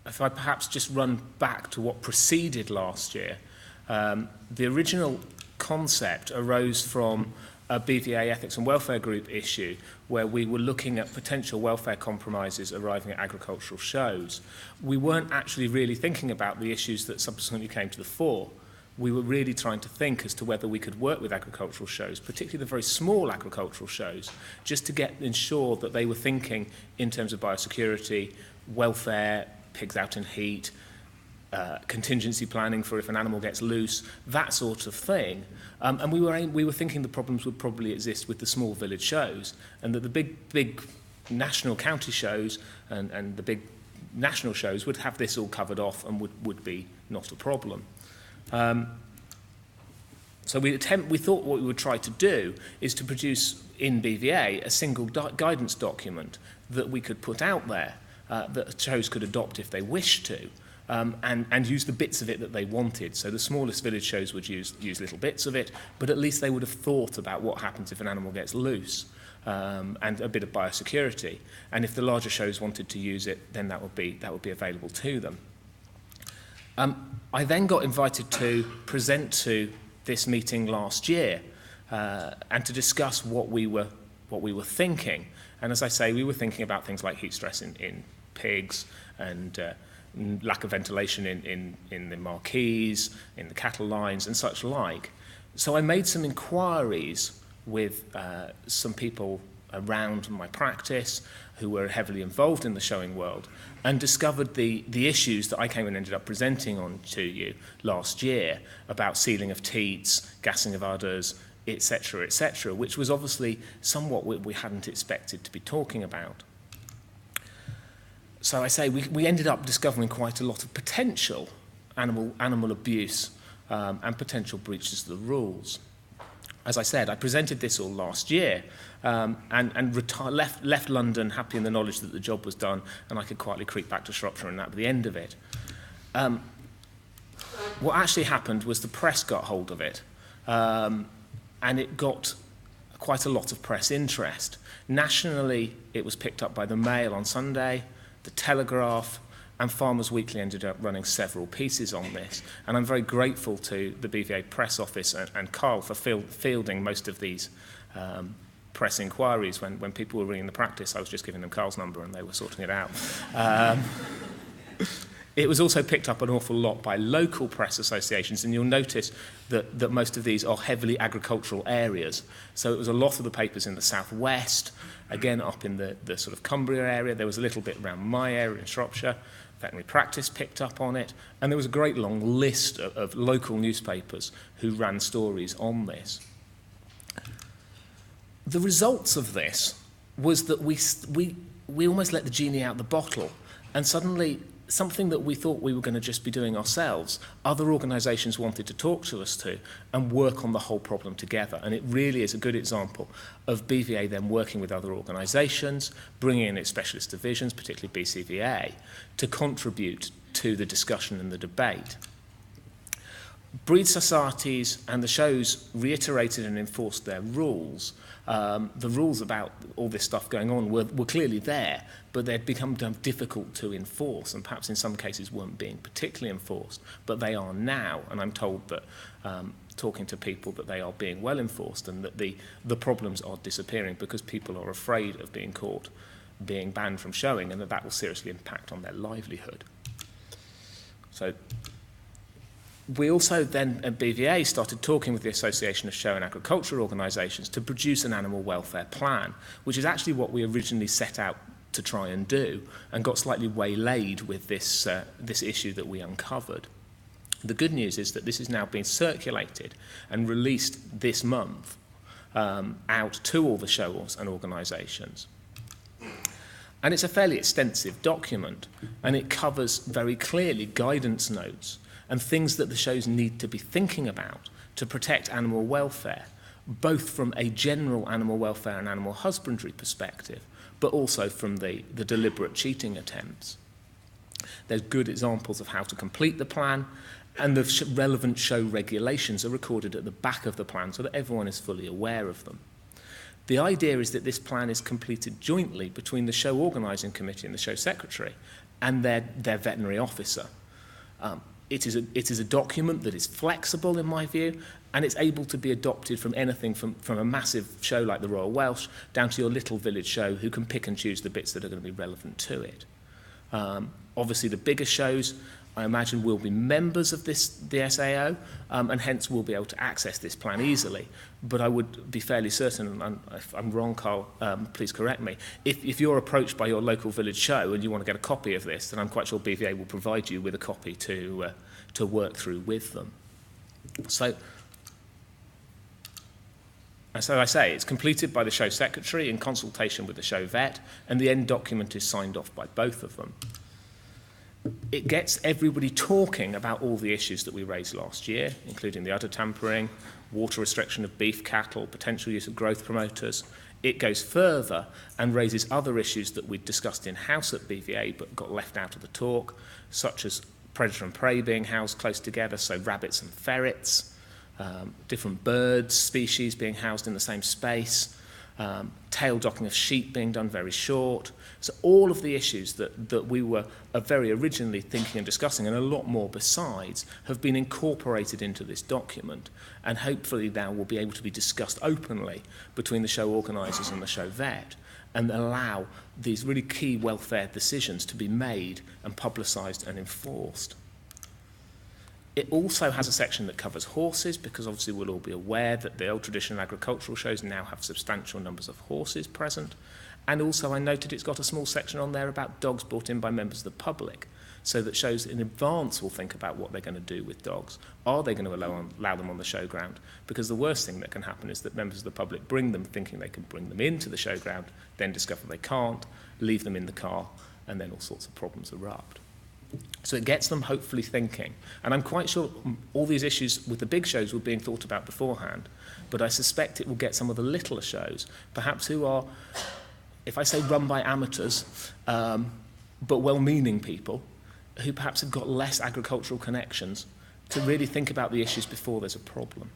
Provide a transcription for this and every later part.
if I perhaps just run back to what preceded last year, the original concept arose from a BVA ethics and welfare group issue where we were looking at potential welfare compromises arriving at agricultural shows. We weren't actually really thinking about the issues that subsequently came to the fore. We were really trying to think as to whether we could work with agricultural shows, particularly the very small agricultural shows, just to ensure that they were thinking in terms of biosecurity, welfare, pigs out in heat, contingency planning for if an animal gets loose, that sort of thing. And we were thinking the problems would probably exist with the small village shows, and that the big national county shows and the big national shows would have this all covered off and would be not a problem. So we thought what we would try to do is to produce in BVA a single guidance document that we could put out there that shows could adopt if they wished to, and use the bits of it that they wanted. So the smallest village shows would use little bits of it, but at least they would have thought about what happens if an animal gets loose, and a bit of biosecurity. And if the larger shows wanted to use it, then that would be available to them. I then got invited to present to this meeting last year and to discuss what we were thinking. And as I say, we were thinking about things like heat stress in pigs and lack of ventilation in the marquees, in the cattle lines and such like. So I made some inquiries with some people around my practice who were heavily involved in the showing world and discovered the issues that I came and ended up presenting on to you last year about sealing of teats, gassing of udders, etc., which was obviously somewhat we hadn't expected to be talking about. So I say we ended up discovering quite a lot of potential animal abuse and potential breaches of the rules. As I said, I presented this all last year and left London happy in the knowledge that the job was done and I could quietly creep back to Shropshire and that was the end of it. What actually happened was the press got hold of it and it got quite a lot of press interest. Nationally, it was picked up by the Mail on Sunday, the Telegraph, and Farmers Weekly ended up running several pieces on this. And I'm very grateful to the BVA press office and Carl for fielding most of these press inquiries. When people were ringing the practice, I was just giving them Carl's number and they were sorting it out. It was also picked up an awful lot by local press associations, and you'll notice that most of these are heavily agricultural areas. So it was a lot of the papers in the southwest, again up in the sort of Cumbria area. There was a little bit around my area in Shropshire. Veterinary Practice picked up on it, and there was a great long list of local newspapers who ran stories on this. The results of this was that we almost let the genie out the bottle, and suddenly something that we thought we were going to just be doing ourselves, other organisations wanted to talk to us to and work on the whole problem together. And it really is a good example of BVA then working with other organisations, bringing in its specialist divisions, particularly BCVA, to contribute to the discussion and the debate. Breed societies and the shows reiterated and enforced their rules. The rules about all this stuff going on were clearly there, but they'd become difficult to enforce and perhaps in some cases weren't being particularly enforced, but they are now, and I'm told that talking to people that they are being well enforced and that the problems are disappearing because people are afraid of being caught being banned from showing and that will seriously impact on their livelihood. So we also then at BVA started talking with the Association of Show and Agriculture Organisations to produce an animal welfare plan, which is actually what we originally set out to try and do and got slightly waylaid with this issue that we uncovered. The good news is that this is now being circulated and released this month out to all the shows and organisations. And it's a fairly extensive document and it covers very clearly guidance notes and things that the shows need to be thinking about to protect animal welfare, both from a general animal welfare and animal husbandry perspective, but also from the deliberate cheating attempts. There's good examples of how to complete the plan, and the relevant show regulations are recorded at the back of the plan so that everyone is fully aware of them. The idea is that this plan is completed jointly between the show organising committee and the show secretary, and their veterinary officer. It is a document that is flexible, in my view, and it's able to be adopted from anything from a massive show like the Royal Welsh down to your little village show who can pick and choose the bits that are going to be relevant to it. Obviously, the bigger shows, I imagine, will be members of the SAO, and hence will be able to access this plan easily. But I would be fairly certain, and if I'm wrong, Carl, please correct me, if you're approached by your local village show and you want to get a copy of this, then I'm quite sure BVA will provide you with a copy to work through with them. So, as I say, it's completed by the show secretary in consultation with the show vet, and the end document is signed off by both of them. It gets everybody talking about all the issues that we raised last year, including the udder tampering, water restriction of beef cattle, potential use of growth promoters. It goes further and raises other issues that we discussed in-house at BVA but got left out of the talk, such as predator and prey being housed close together, so rabbits and ferrets, different birds, species being housed in the same space, tail docking of sheep being done very short. So all of the issues that we were very originally thinking and discussing, and a lot more besides, have been incorporated into this document, and hopefully now will be able to be discussed openly between the show organisers and the show vet, and allow these really key welfare decisions to be made and publicised and enforced. It also has a section that covers horses, because obviously we'll all be aware that the old traditional agricultural shows now have substantial numbers of horses present. And also I noted it's got a small section on there about dogs brought in by members of the public, so that shows in advance will think about what they're going to do with dogs. Are they going to allow them on the showground? Because the worst thing that can happen is that members of the public bring them thinking they can bring them into the showground, then discover they can't, leave them in the car, and then all sorts of problems erupt. So it gets them hopefully thinking. And I'm quite sure all these issues with the big shows were being thought about beforehand, but I suspect it will get some of the littler shows, perhaps who are, if I say run by amateurs, but well-meaning people, who perhaps have got less agricultural connections, to really think about the issues before there's a problem.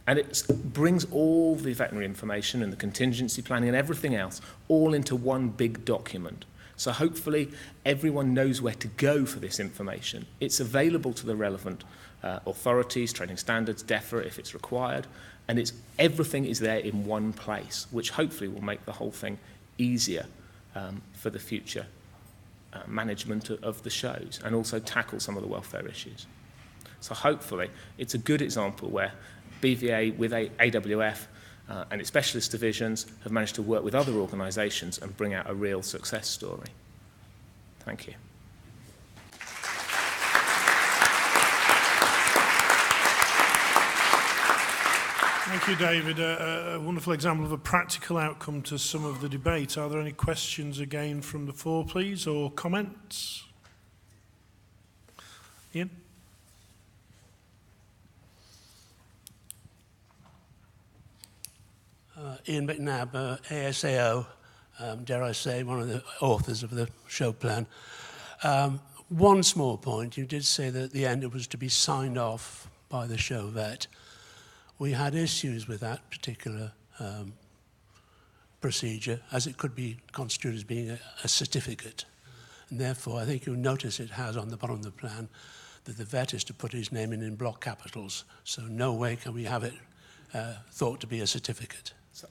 And it brings all the veterinary information and the contingency planning and everything else all into one big document. So hopefully everyone knows where to go for this information. It's available to the relevant authorities, training standards, DEFRA if it's required, and everything is there in one place, which hopefully will make the whole thing easier for the future management of the shows, and also tackle some of the welfare issues. So hopefully it's a good example where BVA with AWF and its specialist divisions have managed to work with other organisations and bring out a real success story. Thank you. Thank you, David. A wonderful example of a practical outcome to some of the debate. Are there any questions again from the floor, please, or comments? Ian? Ian McNabb, ASAO, dare I say, one of the authors of the show plan. One small point, you did say that at the end it was to be signed off by the show vet. We had issues with that particular procedure, as it could be construed as being a certificate. And therefore, I think you'll notice it has on the bottom of the plan that the vet is to put his name in block capitals. So no way can we have it thought to be a certificate. So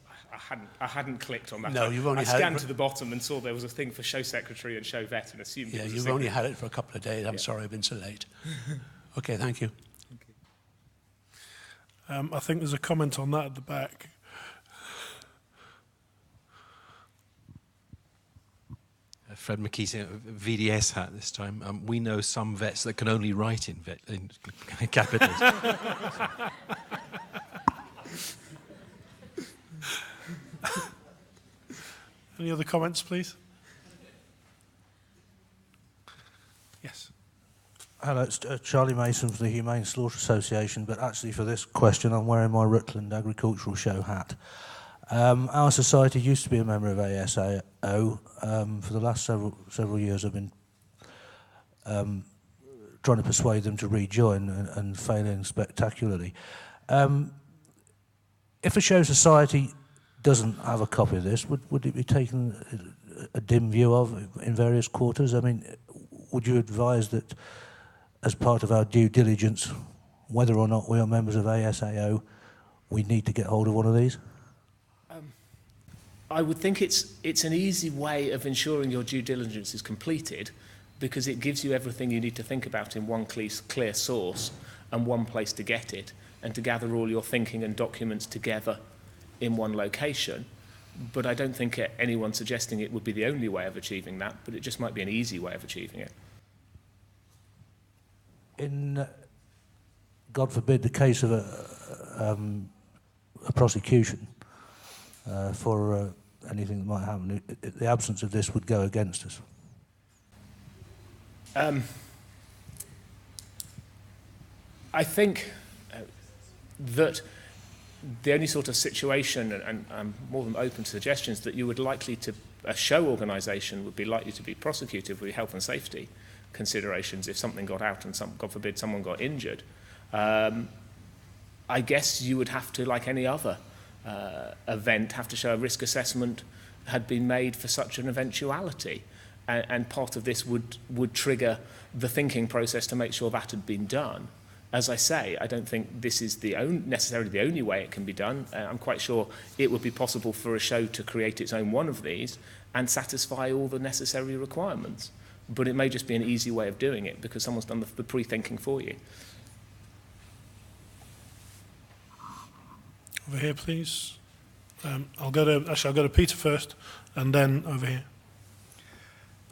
I hadn't clicked on that. No, you've only I had scanned to the bottom and saw there was a thing for show secretary and show vet and assumed it was you've only had it for a couple of days. I'm sorry I've been so late. Okay, thank you. I think there's a comment on that at the back. Fred McKeesey, VDS hat this time. We know some vets that can only write in capitals. Any other comments, please? Yes. Hello, it's Charlie Mason from the Humane Slaughter Association, but actually for this question I'm wearing my Rutland Agricultural Show hat. Our society used to be a member of ASAO. For the last several years I've been trying to persuade them to rejoin and failing spectacularly. If a show society doesn't have a copy of this, would it be taken a dim view of in various quarters? I mean, would you advise that as part of our due diligence, whether or not we are members of ASAO, we need to get hold of one of these? I would think it's an easy way of ensuring your due diligence is completed, because it gives you everything you need to think about in one clear source and one place to get it, and to gather all your thinking and documents together in one location. But I don't think anyone suggesting it would be the only way of achieving that, but it just might be an easy way of achieving it. In, God forbid, the case of a prosecution for anything that might happen, the absence of this would go against us. I think that the only sort of situation, and I'm more than open to suggestions, that you would likely to, a show organisation would be likely to be prosecuted with health and safety considerations if something got out and, God forbid, someone got injured. I guess you would have to, like any other event, have to show a risk assessment had been made for such an eventuality. And part of this would trigger the thinking process to make sure that had been done. As I say, I don't think this is necessarily the only way it can be done. I'm quite sure it would be possible for a show to create its own one of these and satisfy all the necessary requirements. But it may just be an easy way of doing it because someone's done the pre-thinking for you. Over here, please. I'll go to Peter first, and then over here.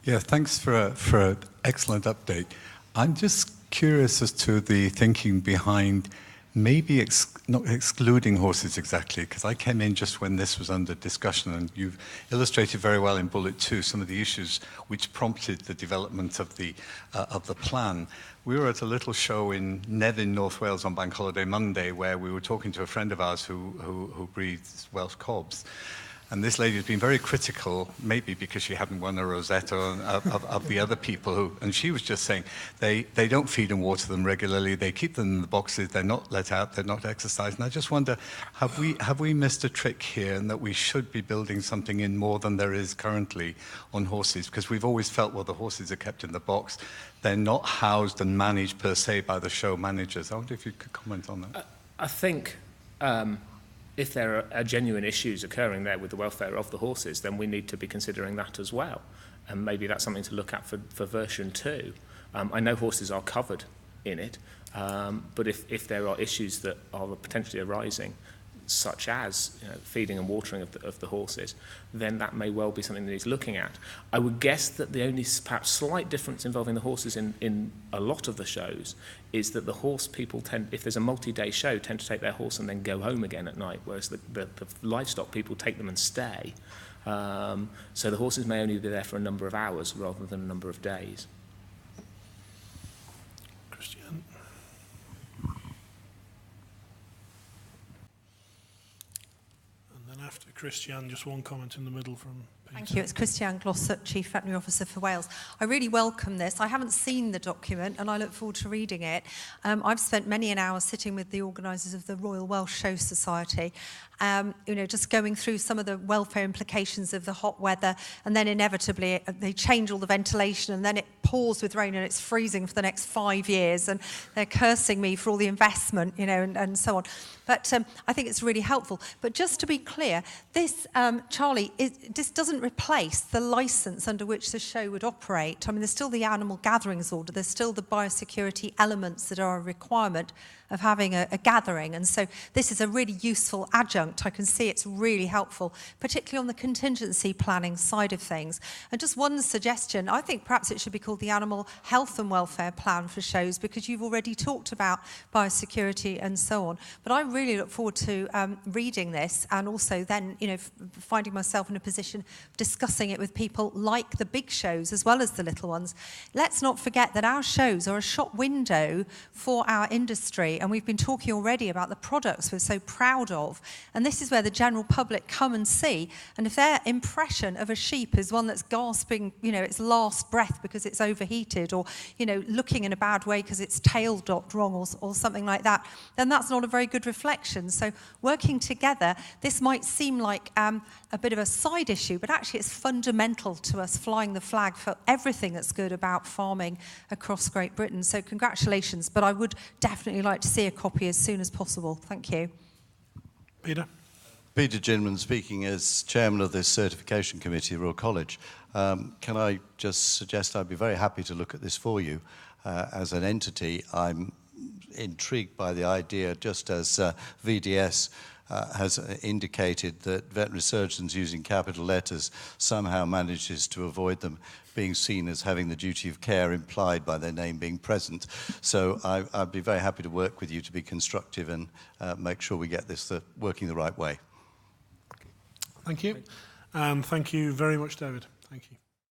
Yeah, thanks for an excellent update. I'm just curious as to the thinking behind maybe not excluding horses exactly, because I came in just when this was under discussion, and you've illustrated very well in bullet 2 some of the issues which prompted the development of the plan. We were at a little show in Nevin, North Wales on Bank Holiday Monday, where we were talking to a friend of ours who breeds Welsh cobs. And this lady has been very critical, maybe because she hadn't won a Rosetta of the other people and she was just saying they don't feed and water them regularly, they keep them in the boxes, they're not let out, they're not exercised. And I just wonder, have we missed a trick here, and that we should be building something in more than there is currently on horses? Because we've always felt, well, the horses are kept in the box, they're not housed and managed per se by the show managers. I wonder if you could comment on that. I think if there are genuine issues occurring there with the welfare of the horses, then we need to be considering that as well. And maybe that's something to look at for version 2. I know horses are covered in it, but if there are issues that are potentially arising, such as feeding and watering of the horses, then that may well be something that he's looking at. I would guess that the only perhaps slight difference involving the horses in a lot of the shows is that the horse people tend, if there's a multi-day show, tend to take their horse and then go home again at night, whereas the livestock people take them and stay. So the horses may only be there for a number of hours rather than a number of days. Christian. After Christian, just one comment in the middle from Peter. Thank you. It's Christiane Glossop, Chief Veterinary Officer for Wales. I really welcome this. I haven't seen the document and I look forward to reading it. I've spent many an hour sitting with the organisers of the Royal Welsh Show Society, just going through some of the welfare implications of the hot weather, and then inevitably they change all the ventilation and then it pours with rain and it's freezing for the next 5 years, and they're cursing me for all the investment, and so on. But I think it's really helpful. But just to be clear, this, Charlie, this doesn't replace the licence under which the show would operate. I mean, there's still the animal gatherings order, there's still the biosecurity elements that are a requirement of having a gathering. And so this is a really useful adjunct. I can see it's really helpful, particularly on the contingency planning side of things. And just one suggestion, I think perhaps it should be called the Animal Health and Welfare Plan for shows, because you've already talked about biosecurity and so on. But I really look forward to reading this, and also then, finding myself in a position of discussing it with people like the big shows as well as the little ones. Let's not forget that our shows are a shop window for our industry. industry, and we've been talking already about the products we're so proud of, and this is where the general public come and see, and if their impression of a sheep is one that's gasping, you know, its last breath because it's overheated, or, you know, looking in a bad way because its tail docked wrong, or something like that, then that's not a very good reflection. So working together, this might seem like a bit of a side issue, but actually it's fundamental to us flying the flag for everything that's good about farming across Great Britain. So congratulations, but I would definitely like to see a copy as soon as possible. Thank you. Peter? Peter Ginman speaking as chairman of this certification committee at Royal College. Can I just suggest I'd be very happy to look at this for you as an entity. I'm intrigued by the idea, just as VDS has indicated, that veterinary surgeons using capital letters somehow manages to avoid them being seen as having the duty of care implied by their name being present. So I'd be very happy to work with you to be constructive and make sure we get this working the right way. Thank you. And thank you very much, David. Thank you.